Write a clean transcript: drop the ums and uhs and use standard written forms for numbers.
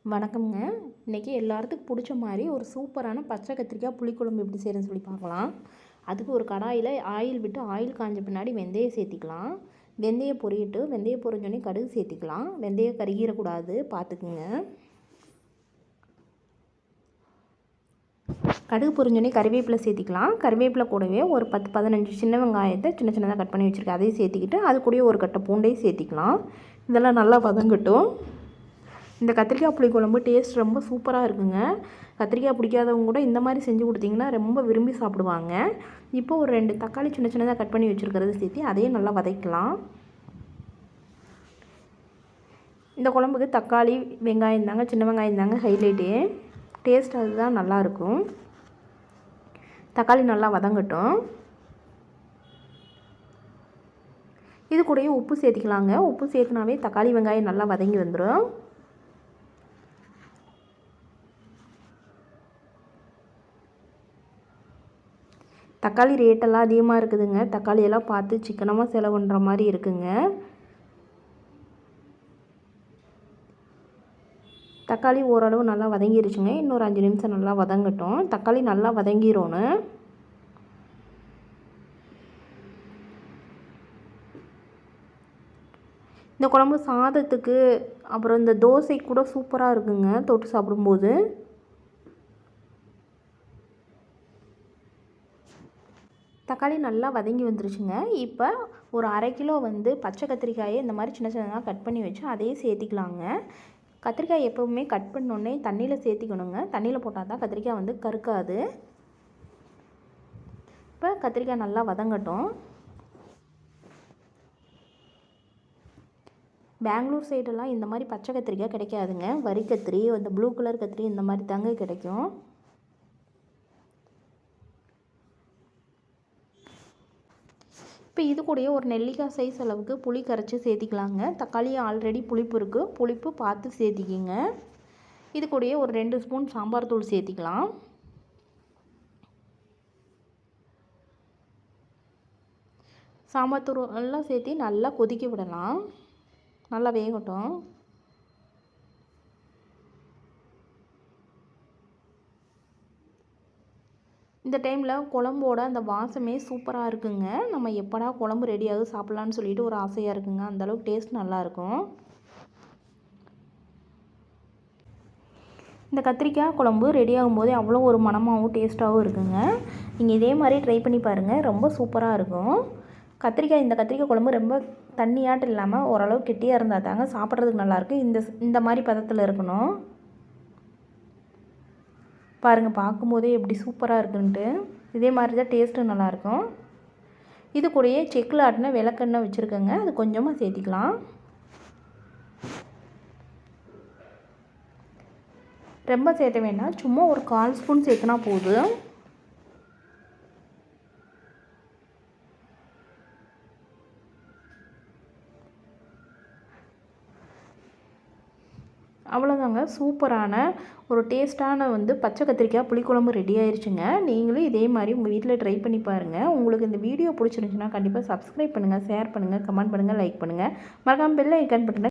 வணக்கம்ங்க. இன்றைக்கி எல்லாத்துக்கும் பிடிச்ச மாதிரி ஒரு சூப்பரான பச்சை கத்திரிக்காய் புளிக்குழம்பு எப்படி செய்கிறேன்னு சொல்லி பார்க்கலாம். அதுக்கு ஒரு கடாயில் ஆயில் விட்டு ஆயில் காஞ்ச பின்னாடி வெந்தயம் சேர்த்திக்கலாம். வெந்தயம் பொரியட்டு, வெந்தயம் பொரிஞ்சோடனே கடுகு சேர்த்திக்கலாம். வெந்தயம் கருகிடக்கூடாது, பார்த்துக்குங்க. கடுகு பொரிஞ்சோடனே கறிவேப்பிலை சேர்த்திக்கலாம். கறிவேப்பிலை கூடவே ஒரு 10-15 சின்ன வெங்காயத்தை சின்ன சின்னதாக கட் பண்ணி வச்சுருக்கேன், அதையும் சேர்த்திக்கிட்டு அது கூடவே ஒரு கட்டை பூண்டையும் சேர்த்திக்கலாம். இதெல்லாம் நல்லா வதங்கட்டும். இந்த கத்திரிக்காய் புளிக்குழம்பு டேஸ்ட் ரொம்ப சூப்பராக இருக்குங்க. கத்திரிக்காய் பிடிக்காதவங்க கூட இந்த மாதிரி செஞ்சு கொடுத்தீங்கன்னா ரொம்ப விரும்பி சாப்பிடுவாங்க. இப்போ ஒரு 2 தக்காளி சின்ன சின்னதாக கட் பண்ணி வச்சுருக்கிறது சேர்த்து அதையும் நல்லா வதக்கலாம். இந்த குழம்புக்கு தக்காளி வெங்காயம் தாங்க, சின்ன வெங்காயம் தாங்க ஹைலைட்டே. டேஸ்ட் அதுதான் நல்லாயிருக்கும். தக்காளி நல்லா வதங்கட்டும். இது கூடயே உப்பு சேர்த்திக்கலாங்க. உப்பு சேர்த்துனாவே தக்காளி வெங்காயம் நல்லா வதங்கி வந்துடும். தக்காளி ரேட்டெல்லாம் அதிகமாக இருக்குதுங்க. தக்காளியெல்லாம் பார்த்து சிக்கனமாக செலவு பண்ணுற மாதிரி இருக்குங்க. தக்காளி ஓரளவு நல்லா வதங்கிருச்சுங்க. இன்னொரு 5 நிமிஷம் நல்லா வதங்கட்டும். தக்காளி நல்லா வதங்கிடணும். இந்த குழம்பு சாதத்துக்கு அப்புறம் இந்த தோசை கூட சூப்பராக இருக்குங்க தொட்டு சாப்பிடும்போது. தக்காளி நல்லா வதங்கி வந்துருச்சுங்க. இப்போ ஒரு 1/2 கிலோ பச்சை கத்திரிக்காயை இந்த மாதிரி சின்ன சின்னதாக கட் பண்ணி வச்சு அதையே சேர்த்திக்கலாங்க. கத்திரிக்காய் எப்போவுமே கட் பண்ணோடனே தண்ணியில் சேர்த்திக்கணுங்க. தண்ணியில் போட்டால் தான் கத்திரிக்காய் கருக்காது. இப்போ கத்திரிக்காய் நல்லா வதங்கட்டும். பெங்களூர் சைடெல்லாம் இந்த மாதிரி பச்சை கத்திரிக்காய் கிடைக்காதுங்க. வரி கத்திரி, இந்த ப்ளூ கலர் கத்திரி இந்த மாதிரி தாங்க கிடைக்கும். இப்போ இது கூடயே ஒரு நெல்லிக்காய் சைஸ் அளவுக்கு புளி கரைச்சி சேர்த்திக்கலாங்க. தக்காளி ஆல்ரெடி புளிப்பு இருக்குது, புளிப்பு பார்த்து சேர்த்திக்கிங்க. இது கூடயே ஒரு 2 ஸ்பூன் சாம்பார் தூள் சேர்த்திக்கலாம். சாம்பார் தூள் எல்லாம் சேர்த்தி நல்லா கொதிக்க விடலாம். நல்லா வேகட்டும். இந்த டைமில் குழம்போட அந்த வாசமே சூப்பராக இருக்குங்க. நம்ம எப்படா குழம்பு ரெடியாகுது சாப்பிட்லான்னு சொல்லிட்டு ஒரு ஆசையாக இருக்குங்க. அந்தளவுக்கு டேஸ்ட் நல்லாயிருக்கும். இந்த கத்திரிக்காய் குழம்பு ரெடி ஆகும்போதே அவ்வளோ ஒரு மணமாகவும் டேஸ்ட்டாகவும் இருக்குங்க. நீங்கள் இதே மாதிரி ட்ரை பண்ணி பாருங்கள், ரொம்ப சூப்பராக இருக்கும். இந்த கத்திரிக்காய் குழம்பு ரொம்ப தண்ணியாட்டம் இல்லாமல் ஓரளவு கெட்டியாக இருந்தால் தாங்க சாப்பிட்றதுக்கு நல்லாயிருக்கும். இந்த மாதிரி பதத்தில் இருக்கணும். பாருங்கள், பார்க்கும்போதே எப்படி சூப்பராக இருக்குன்ட்டு. இதே மாதிரி தான் டேஸ்ட்டும் நல்லாயிருக்கும். இது கூடயே செக்கில் ஆட்டின விளக்கெண்ணெய் வச்சுருக்கேங்க, அது கொஞ்சமாக சேர்த்திக்கலாம். ரொம்ப சேர்த்த வேண்டாம், சும்மா ஒரு 1/4 ஸ்பூன் சேர்த்துனா போதும். அவ்வளோதாங்க, சூப்பரான ஒரு டேஸ்ட்டான பச்சை கத்திரிக்காய் புளிக்குழம்பு ரெடி ஆயிடுச்சுங்க. நீங்களும் இதே மாதிரி உங்கள் வீட்டில் ட்ரை பண்ணி பாருங்கள். உங்களுக்கு இந்த வீடியோ பிடிச்சிருந்துச்சுன்னா கண்டிப்பாக சப்ஸ்கிரைப் பண்ணுங்கள், ஷேர் பண்ணுங்கள், கமெண்ட் பண்ணுங்கள், லைக் பண்ணுங்கள். மறக்காமல் பெல் ஐக்கான் பட்டனை